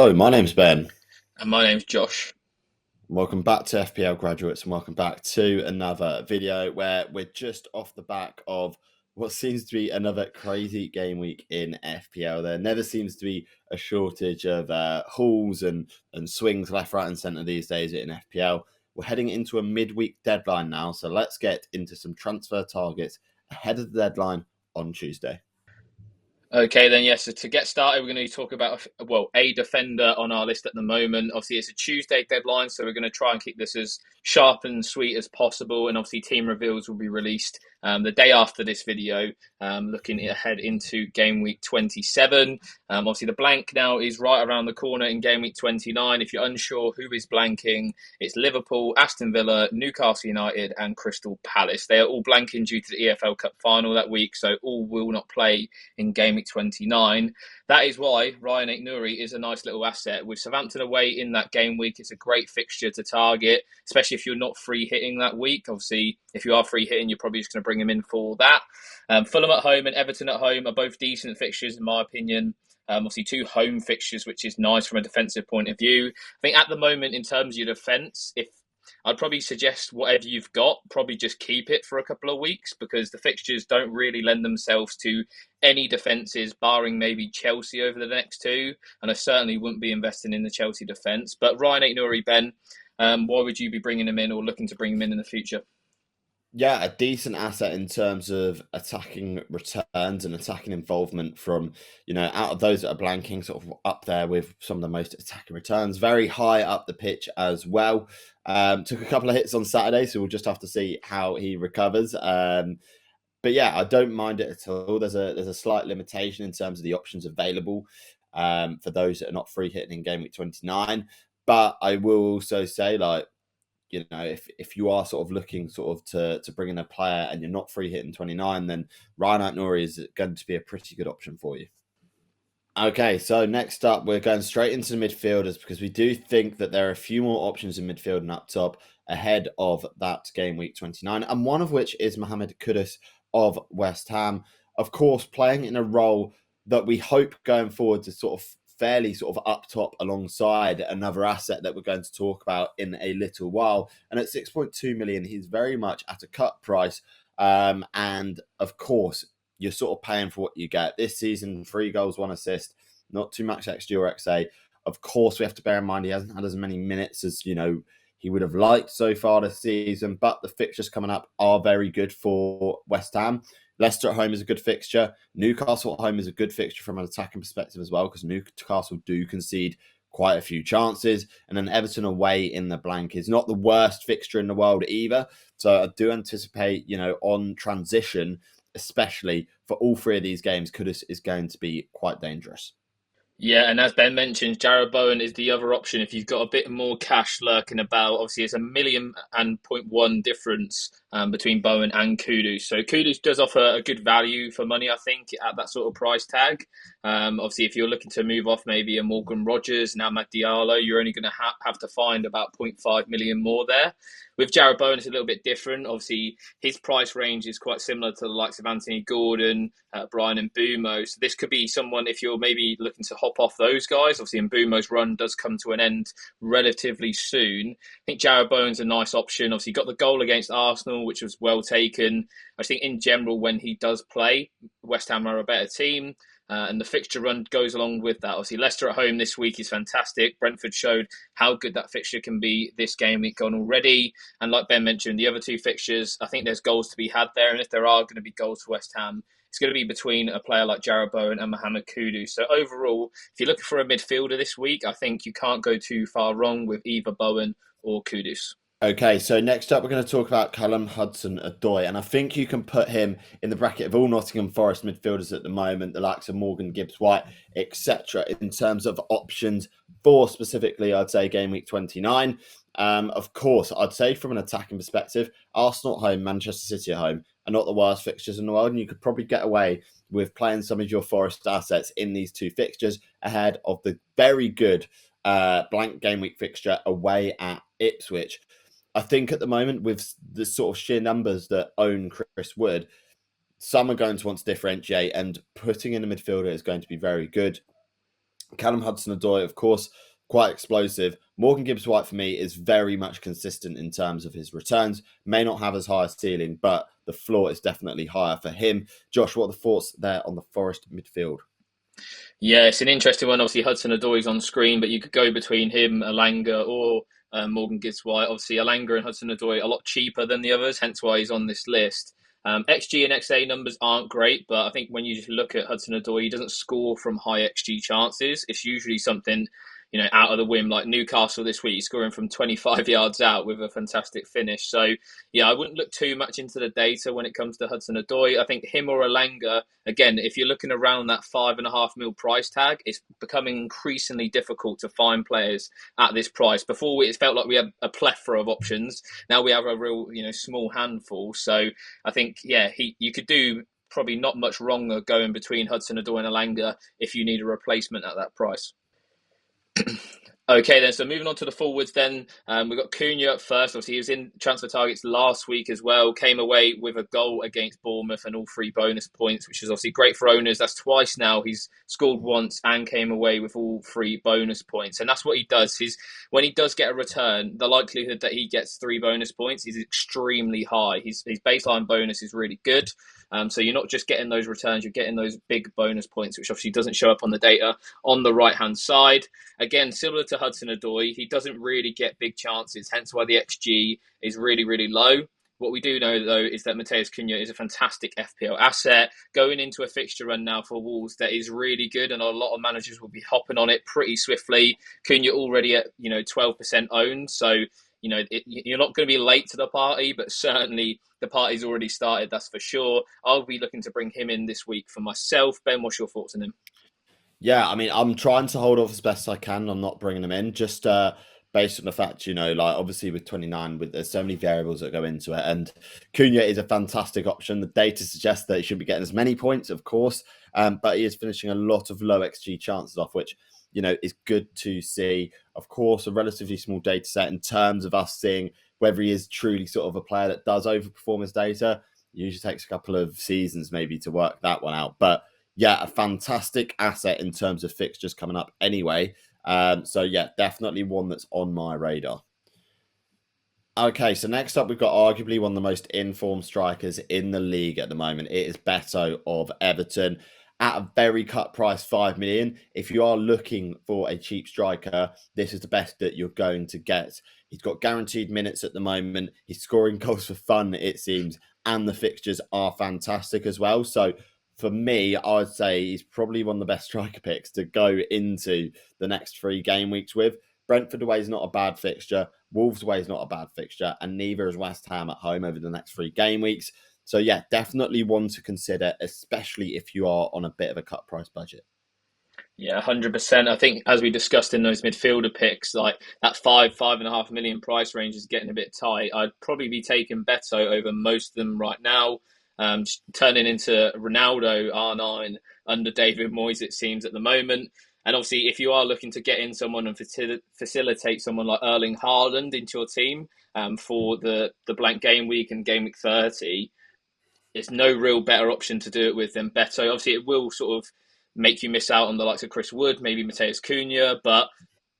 Hello, my name's Ben. And my name's Josh. Welcome back to FPL graduates, and welcome back to another video where we're just off the back of what seems to be another crazy game week in FPL. There never seems to be a shortage of hauls and swings left, right, and centre these days in FPL. We're heading into a midweek deadline now, so let's get into some transfer targets ahead of the deadline on Tuesday. Okay, then, yes. So to get started, we're going to talk about a defender on our list at the moment. Obviously, it's a Tuesday deadline, so we're going to try and keep this as sharp and sweet as possible. And obviously, team reveals will be released the day after this video, looking ahead into game week 27. Obviously, the blank now is right around the corner in game week 29. If you're unsure who is blanking, it's Liverpool, Aston Villa, Newcastle United, and Crystal Palace. They are all blanking due to the EFL Cup final that week, so all will not play in game week 29. That is why Ryan Aït-Nouri is a nice little asset. With Southampton away in that game week, it's a great fixture to target, especially if you're not free hitting that week. Obviously, if you are free hitting, you're probably just going to bring him in for that. Fulham at home and Everton at home are both decent fixtures, in my opinion. Obviously, two home fixtures, which is nice from a defensive point of view. I think at the moment, in terms of your defence, if I'd probably suggest whatever you've got, probably just keep it for a couple of weeks because the fixtures don't really lend themselves to any defences, barring maybe Chelsea over the next two. And I certainly wouldn't be investing in the Chelsea defence. But Ryan Aït-Nouri, Ben, why would you be bringing him in or looking to bring him in the future? Yeah, a decent asset in terms of attacking returns and attacking involvement from, out of those that are blanking, sort of up there with some of the most attacking returns, very high up the pitch as well. Took a couple of hits on Saturday, so we'll just have to see how he recovers. But yeah, I don't mind it at all. There's a slight limitation in terms of the options available for those that are not free hitting in game week 29. But I will also say, if you are sort of looking sort of to bring in a player and you're not free hitting 29, then Ryan Aït-Nouri is going to be a pretty good option for you. Okay, so next up, we're going straight into the midfielders because we do think that there are a few more options in midfield and up top ahead of that game week 29, and one of which is Mohamed Kudus of West Ham. Of course, playing in a role that we hope going forward to sort of fairly sort of up top alongside another asset that we're going to talk about in a little while. And at 6.2 million, he's very much at a cut price. And of course, you're sort of paying for what you get. This season, 3 goals, 1 assist, not too much XG or XA. Of course, we have to bear in mind he hasn't had as many minutes as, he would have liked so far this season, but the fixtures coming up are very good for West Ham. Leicester at home is a good fixture. Newcastle at home is a good fixture from an attacking perspective as well, because Newcastle do concede quite a few chances. And then Everton away in the blank is not the worst fixture in the world either. So I do anticipate, on transition, especially for all 3 of these games, Kudus is going to be quite dangerous. Yeah, and as Ben mentioned, Jarrod Bowen is the other option if you've got a bit more cash lurking about. Obviously, it's a million and point one difference between Bowen and Kudus. So Kudus does offer a good value for money, I think, at that sort of price tag. Obviously, if you're looking to move off maybe a Morgan Rogers and Amad Diallo, you're only going to have to find about 0.5 million more there. With Jarrod Bowen, it's a little bit different. Obviously, his price range is quite similar to the likes of Anthony Gordon, Brian and Mbumo. So this could be someone, if you're maybe looking to hop off those guys, obviously Mbumo's run does come to an end relatively soon. I think Jarrod Bowen's a nice option. Obviously, he got the goal against Arsenal, which was well taken. I think in general, when he does play, West Ham are a better team. And the fixture run goes along with that. Obviously, Leicester at home this week is fantastic. Brentford showed how good that fixture can be this game week gone already. And like Ben mentioned, the other 2 fixtures, I think there's goals to be had there. And if there are going to be goals for West Ham, it's going to be between a player like Jarrod Bowen and Mohamed Kudus. So overall, if you're looking for a midfielder this week, I think you can't go too far wrong with either Bowen or Kudus. Okay, so next up, we're going to talk about Callum Hudson-Odoi, and I think you can put him in the bracket of all Nottingham Forest midfielders at the moment, the likes of Morgan Gibbs-White, etc., in terms of options for specifically, I'd say, game week 29. Of course, I'd say from an attacking perspective, Arsenal at home, Manchester City at home are not the worst fixtures in the world, and you could probably get away with playing some of your Forest assets in these 2 fixtures ahead of the very good blank game week fixture away at Ipswich. I think at the moment, with the sort of sheer numbers that own Chris Wood, some are going to want to differentiate, and putting in a midfielder is going to be very good. Callum Hudson-Odoi, of course, quite explosive. Morgan Gibbs-White, for me, is very much consistent in terms of his returns. May not have as high a ceiling, but the floor is definitely higher for him. Josh, what are the thoughts there on the Forest midfield? Yeah, it's an interesting one. Obviously, Hudson-Odoi's on screen, but you could go between him, Alanga, or Morgan Gibbs-White. Obviously, Alanga and Hudson-Odoi are a lot cheaper than the others, hence why he's on this list. XG and XA numbers aren't great, but I think when you just look at Hudson-Odoi, he doesn't score from high XG chances. It's usually something, out of the whim, like Newcastle this week, scoring from 25 yards out with a fantastic finish. So, yeah, I wouldn't look too much into the data when it comes to Hudson-Odoi. I think him or Alanga, again, if you're looking around that 5.5 mil price tag, it's becoming increasingly difficult to find players at this price. Before, it felt like we had a plethora of options. Now we have a real, small handful. So I think, you could do probably not much wrong going between Hudson-Odoi and Alanga if you need a replacement at that price. Okay, then. So moving on to the forwards, then we've got Cunha up first. Obviously, he was in transfer targets last week as well. Came away with a goal against Bournemouth and all 3 bonus points, which is obviously great for owners. That's twice now. He's scored once and came away with all 3 bonus points, and that's what he does. When he does get a return, the likelihood that he gets 3 bonus points is extremely high. His baseline bonus is really good. So you're not just getting those returns, you're getting those big bonus points, which obviously doesn't show up on the data on the right-hand side. Again, similar to Hudson-Odoi, he doesn't really get big chances, hence why the XG is really, really low. What we do know, though, is that Matheus Cunha is a fantastic FPL asset. Going into a fixture run now for Wolves that is really good, and a lot of managers will be hopping on it pretty swiftly. Cunha already at 12% owned, so you're not going to be late to the party, but certainly the party's already started, that's for sure. I'll be looking to bring him in this week for myself. Ben, what's your thoughts on him? Yeah, I mean, I'm trying to hold off as best I can on not bringing them in, just based on the fact, like obviously with 29, there's so many variables that go into it. And Cunha is a fantastic option. The data suggests that he shouldn't be getting as many points, of course, but he is finishing a lot of low XG chances off, which, is good to see. Of course, a relatively small data set in terms of us seeing whether he is truly sort of a player that does overperform his data. It usually takes a couple of seasons maybe to work that one out. But yeah, a fantastic asset in terms of fixtures coming up anyway. So yeah, definitely one that's on my radar. Okay, so next up, we've got arguably one of the most informed strikers in the league at the moment. It is Beto of Everton at a very cut price, 5 million. If you are looking for a cheap striker, this is the best that you're going to get. He's got guaranteed minutes at the moment. He's scoring goals for fun, it seems, and the fixtures are fantastic as well. So for me, I would say he's probably one of the best striker picks to go into the next 3 game weeks with. Brentford away is not a bad fixture. Wolves away is not a bad fixture. And neither is West Ham at home over the next 3 game weeks. So yeah, definitely one to consider, especially if you are on a bit of a cut price budget. Yeah, 100%. I think as we discussed in those midfielder picks, like that 5.5 million price range is getting a bit tight. I'd probably be taking Beto over most of them right now. Turning into Ronaldo R9 under David Moyes, it seems, at the moment. And obviously, if you are looking to get in someone and facilitate someone like Erling Haaland into your team for the blank game week and game week 30, there's no real better option to do it with than Beto. Obviously, it will sort of make you miss out on the likes of Chris Wood, maybe Matheus Cunha, but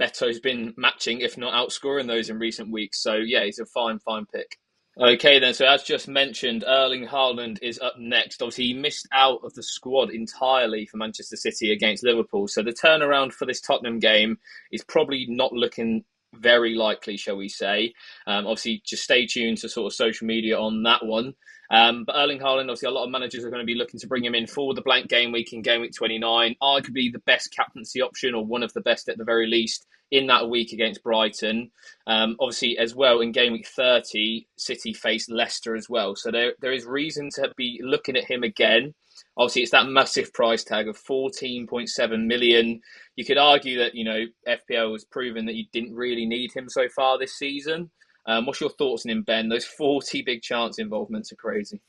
Beto's been matching, if not outscoring those in recent weeks. So yeah, he's a fine pick. Okay, then. So as just mentioned, Erling Haaland is up next. Obviously, he missed out of the squad entirely for Manchester City against Liverpool. So the turnaround for this Tottenham game is probably not looking very likely, shall we say. Obviously, just stay tuned to sort of social media on that one. But Erling Haaland, obviously, a lot of managers are going to be looking to bring him in for the blank game week in game week 29. Arguably the best captaincy option, or one of the best at the very least, in that week against Brighton. Obviously, as well, in game week 30, City face Leicester as well. So there is reason to be looking at him again. Obviously, it's that massive price tag of 14.7 million. You could argue that, FPL has proven that you didn't really need him so far this season. What's your thoughts on him, Ben? Those 40 big chance involvements are crazy.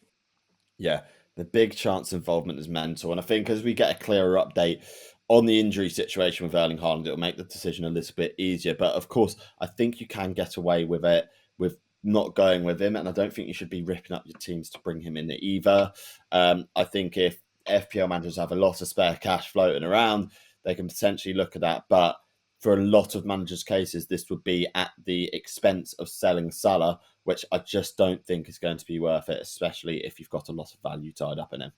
Yeah, the big chance involvement is mental. And I think as we get a clearer update on the injury situation with Erling Haaland, it'll make the decision a little bit easier. But of course, I think you can get away with it with not going with him. And I don't think you should be ripping up your teams to bring him in either. I think if FPL managers have a lot of spare cash floating around, they can potentially look at that. But for a lot of managers' cases, this would be at the expense of selling Salah, which I just don't think is going to be worth it, especially if you've got a lot of value tied up in him.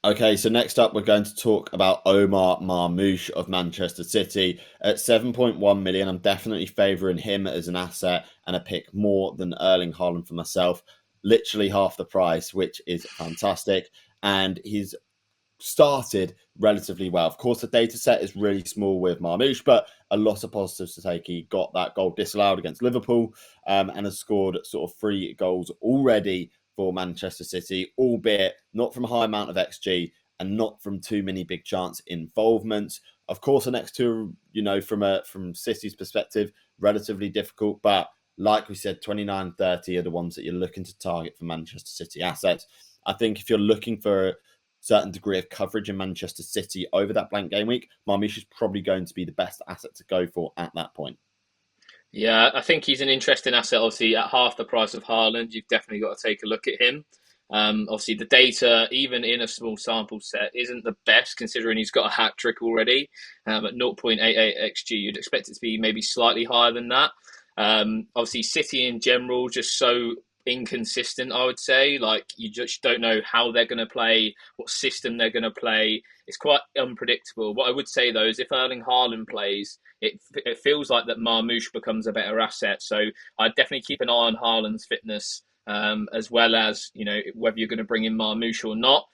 Okay, so next up, we're going to talk about Omar Marmoush of Manchester City. At 7.1 million, I'm definitely favouring him as an asset and a pick more than Erling Haaland for myself. Literally half the price, which is fantastic. And he's started relatively well. Of course, the data set is really small with Marmoush, but a lot of positives to take. He got that goal disallowed against Liverpool and has scored sort of 3 goals already for Manchester City, albeit not from a high amount of XG and not from too many big chance involvements. Of course, the next two, from City's perspective, relatively difficult, but like we said, 29 30 are the ones that you're looking to target for Manchester City assets. I think if you're looking for a certain degree of coverage in Manchester City over that blank game week, Marmoush is probably going to be the best asset to go for at that point. Yeah, I think he's an interesting asset. Obviously, at half the price of Haaland, you've definitely got to take a look at him. Obviously, the data, even in a small sample set, isn't the best considering he's got a hat trick already at 0.88 xG. You'd expect it to be maybe slightly higher than that. Obviously, City in general, just so inconsistent, I would say. Like, you just don't know how they're going to play, what system they're going to play. It's quite unpredictable. What I would say, though, is if Erling Haaland plays, it feels like that Marmoush becomes a better asset. So I'd definitely keep an eye on Haaland's fitness, as well as, whether you're going to bring in Marmoush or not.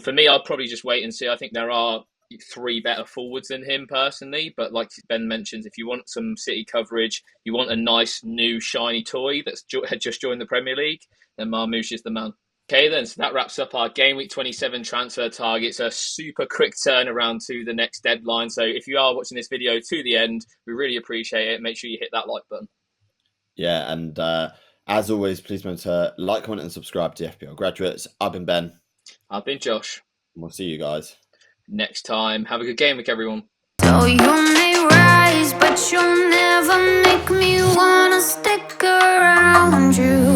For me, I'd probably just wait and see. I think there are 3 better forwards than him personally, but like Ben mentions, if you want some City coverage, you want a nice new shiny toy that's just joined the Premier League, then Marmoush is the man. Okay then, so that wraps up our Game Week 27 transfer targets. A super quick turnaround to the next deadline. So if you are watching this video to the end, we really appreciate it. Make sure you hit that like button. Yeah, and as always, please remember to like, comment, and subscribe to FPL Graduates. I've been Ben. I've been Josh. We'll see you guys next time. Have a good game week, everyone. So you may rise, but you'll never make me wanna stick around you.